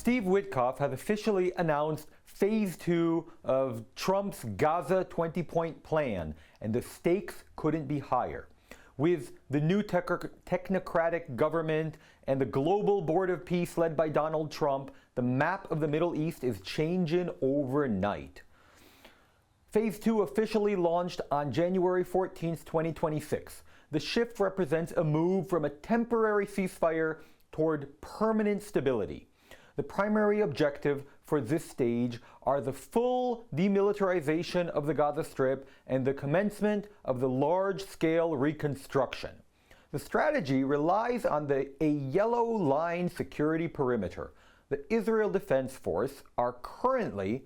Steve Witkoff has officially announced Phase 2 of Trump's Gaza 20-point plan, and the stakes couldn't be higher. With the new technocratic government and the global board of peace led by Donald Trump, the map of the Middle East is changing overnight. Phase 2 officially launched on January 14, 2026. The shift represents a move from a temporary ceasefire toward permanent stability. The primary objective for this stage are the full demilitarization of the Gaza Strip and the commencement of the large-scale reconstruction. The strategy relies on a yellow line security perimeter. The Israel Defense Force are currently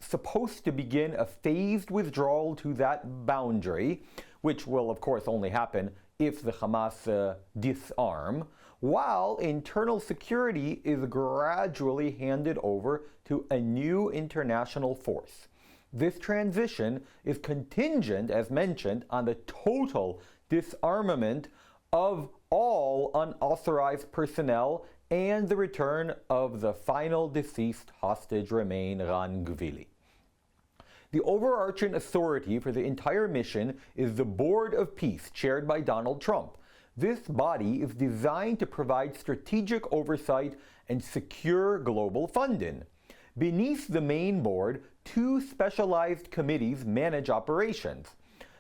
supposed to begin a phased withdrawal to that boundary, which will of course only happen if the Hamas disarm, while internal security is gradually handed over to a new international force. This transition is contingent, as mentioned, on the total disarmament of all unauthorized personnel and the return of the final deceased hostage remain Ran Gvili. The overarching authority for the entire mission is the Board of Peace, chaired by Donald Trump. This body is designed to provide strategic oversight and secure global funding. Beneath the main board, two specialized committees manage operations.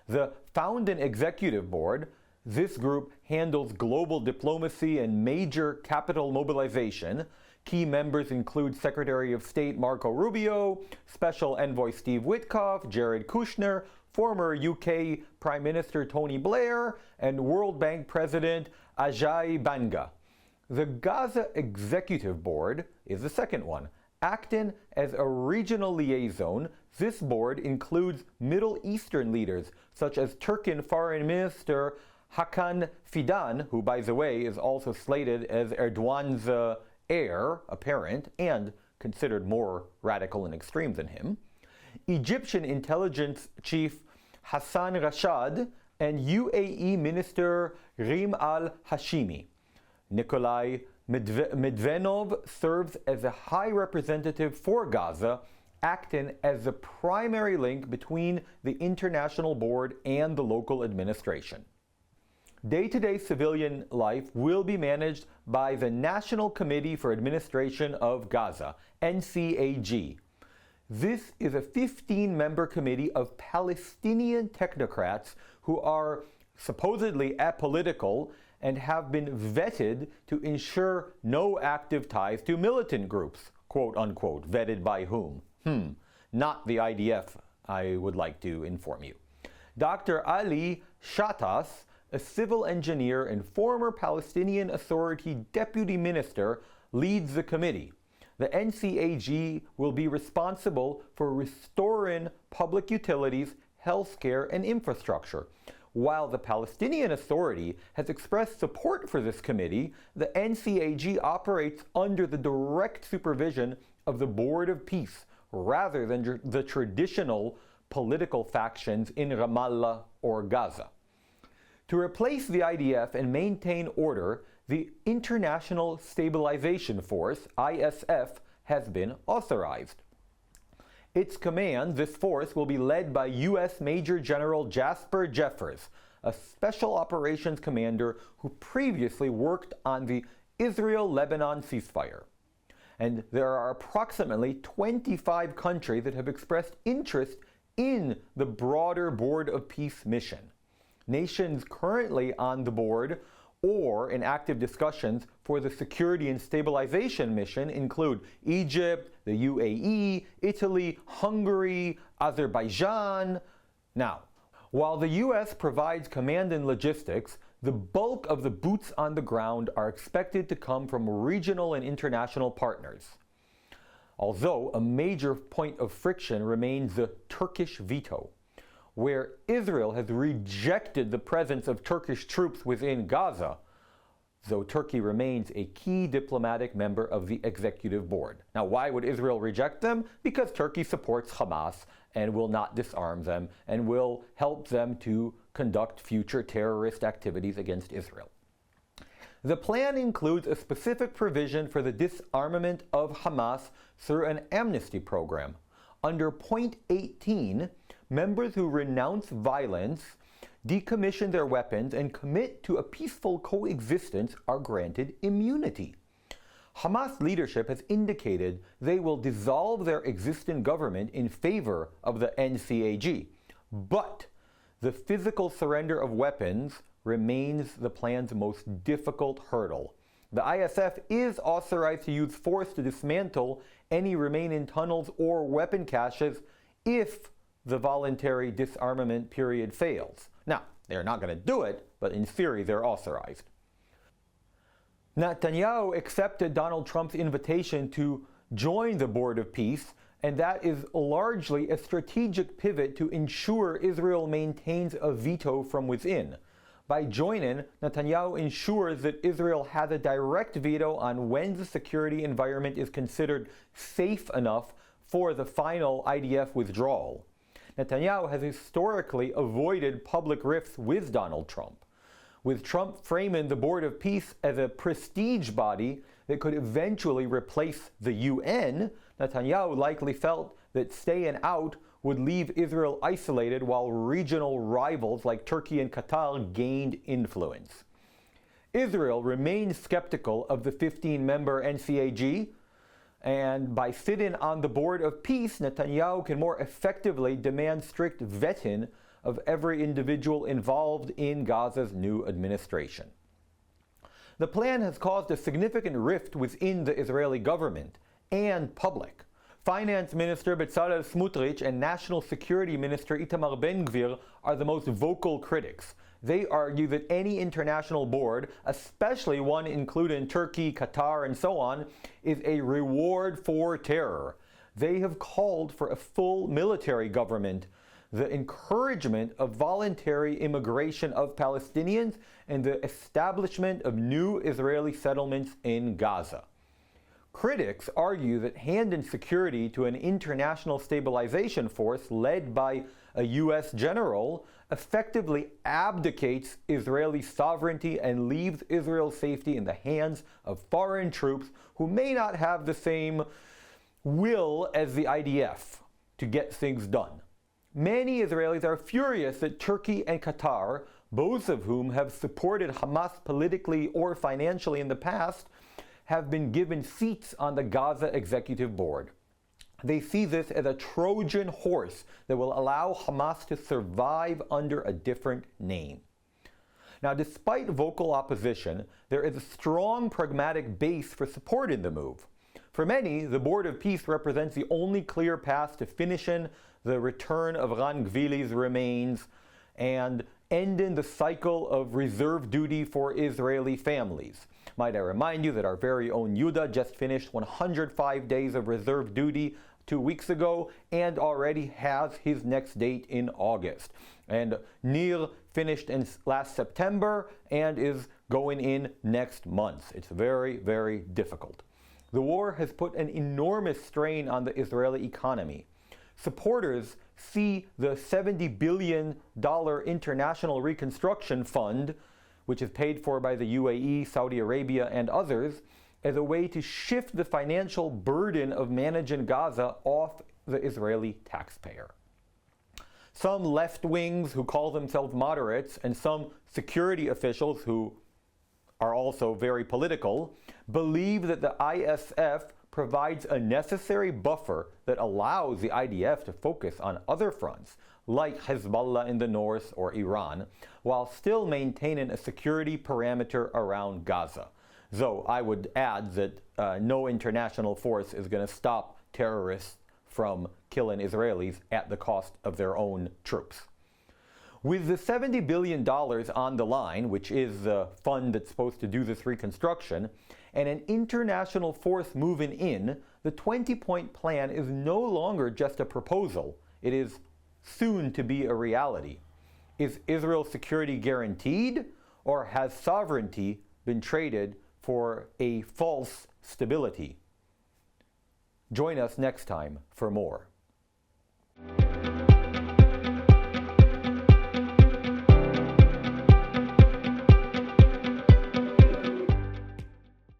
The Founding Executive Board, this group handles global diplomacy and major capital mobilization. Key members include Secretary of State Marco Rubio, Special Envoy Steve Witkoff, Jared Kushner, former UK Prime Minister Tony Blair, and World Bank President Ajay Banga. The Gaza Executive Board is the second one. Acting as a regional liaison, this board includes Middle Eastern leaders such as Turkish Foreign Minister Hakan Fidan, who by the way is also slated as Erdogan's heir apparent and considered more radical and extreme than him, Egyptian intelligence chief Hassan Rashad, and UAE Minister Rim al-Hashimi. Nikolai Medvedev serves as a high representative for Gaza, acting as the primary link between the international board and the local administration. Day-to-day civilian life will be managed by the National Committee for Administration of Gaza, NCAG. This is a 15-member committee of Palestinian technocrats who are supposedly apolitical and have been vetted to ensure no active ties to militant groups, quote unquote. Vetted by whom? Not the IDF, I would like to inform you. Dr. Ali Shatas, a civil engineer and former Palestinian Authority deputy minister, leads the committee. The NCAG will be responsible for restoring public utilities, healthcare, and infrastructure. While the Palestinian Authority has expressed support for this committee, the NCAG operates under the direct supervision of the Board of Peace, rather than the traditional political factions in Ramallah or Gaza. To replace the IDF and maintain order, the International Stabilization Force, ISF, has been authorized. Its command, this force, will be led by U.S. Major General Jasper Jeffers, a special operations commander who previously worked on the Israel-Lebanon ceasefire. And there are approximately 25 countries that have expressed interest in the broader Board of Peace mission. Nations currently on the board or in active discussions for the Security and Stabilization mission include Egypt, the UAE, Italy, Hungary, Azerbaijan. Now, while the U.S. provides command and logistics, the bulk of the boots on the ground are expected to come from regional and international partners. Although a major point of friction remains the Turkish veto, where Israel has rejected the presence of Turkish troops within Gaza, though Turkey remains a key diplomatic member of the executive board. Now, why would Israel reject them? Because Turkey supports Hamas and will not disarm them and will help them to conduct future terrorist activities against Israel. The plan includes a specific provision for the disarmament of Hamas through an amnesty program. Under Point 18, members who renounce violence, decommission their weapons, and commit to a peaceful coexistence are granted immunity. Hamas leadership has indicated they will dissolve their existing government in favor of the NCAG, but the physical surrender of weapons remains the plan's most difficult hurdle. The ISF is authorized to use force to dismantle any remaining tunnels or weapon caches if the voluntary disarmament period fails. Now, they're not going to do it, but in theory they're authorized. Netanyahu accepted Donald Trump's invitation to join the Board of Peace, and that is largely a strategic pivot to ensure Israel maintains a veto from within. By joining, Netanyahu ensures that Israel has a direct veto on when the security environment is considered safe enough for the final IDF withdrawal. Netanyahu has historically avoided public rifts with Donald Trump, with Trump framing the Board of Peace as a prestige body that could eventually replace the UN. Netanyahu likely felt that staying out would leave Israel isolated while regional rivals like Turkey and Qatar gained influence. Israel remains skeptical of the 15-member NCAG, and by sitting on the Board of Peace, Netanyahu can more effectively demand strict vetting of every individual involved in Gaza's new administration. The plan has caused a significant rift within the Israeli government and public. Finance Minister Bezalel Smotrich and National Security Minister Itamar Ben-Gvir are the most vocal critics. They argue that any international board, especially one including Turkey, Qatar, and so on, is a reward for terror. They have called for a full military government, the encouragement of voluntary immigration of Palestinians, and the establishment of new Israeli settlements in Gaza. Critics argue that handing security to an international stabilization force led by a U.S. general effectively abdicates Israeli sovereignty and leaves Israel's safety in the hands of foreign troops who may not have the same will as the IDF to get things done. Many Israelis are furious that Turkey and Qatar, both of whom have supported Hamas politically or financially in the past, have been given seats on the Gaza Executive Board. They see this as a Trojan horse that will allow Hamas to survive under a different name. Now, despite vocal opposition, there is a strong pragmatic base for supporting the move. For many, the Board of Peace represents the only clear path to finishing the return of Ran Gvili's remains and ending the cycle of reserve duty for Israeli families. Might I remind you that our very own Yuda just finished 105 days of reserve duty 2 weeks ago and already has his next date in August. And Nir finished in last September and is going in next month. It's very, very difficult. The war has put an enormous strain on the Israeli economy. Supporters see the $70 billion International Reconstruction Fund, which is paid for by the UAE, Saudi Arabia, and others, as a way to shift the financial burden of managing Gaza off the Israeli taxpayer. Some left wings who call themselves moderates and some security officials who are also very political believe that the ISF provides a necessary buffer that allows the IDF to focus on other fronts, like Hezbollah in the north or Iran, while still maintaining a security parameter around Gaza. Though I would add that no international force is going to stop terrorists from killing Israelis at the cost of their own troops. With the $70 billion on the line, which is the fund that's supposed to do this reconstruction, and an international force moving in, the 20-point plan is no longer just a proposal. It is soon to be a reality. Is Israel's security guaranteed, or has sovereignty been traded for a false stability? Join us next time for more.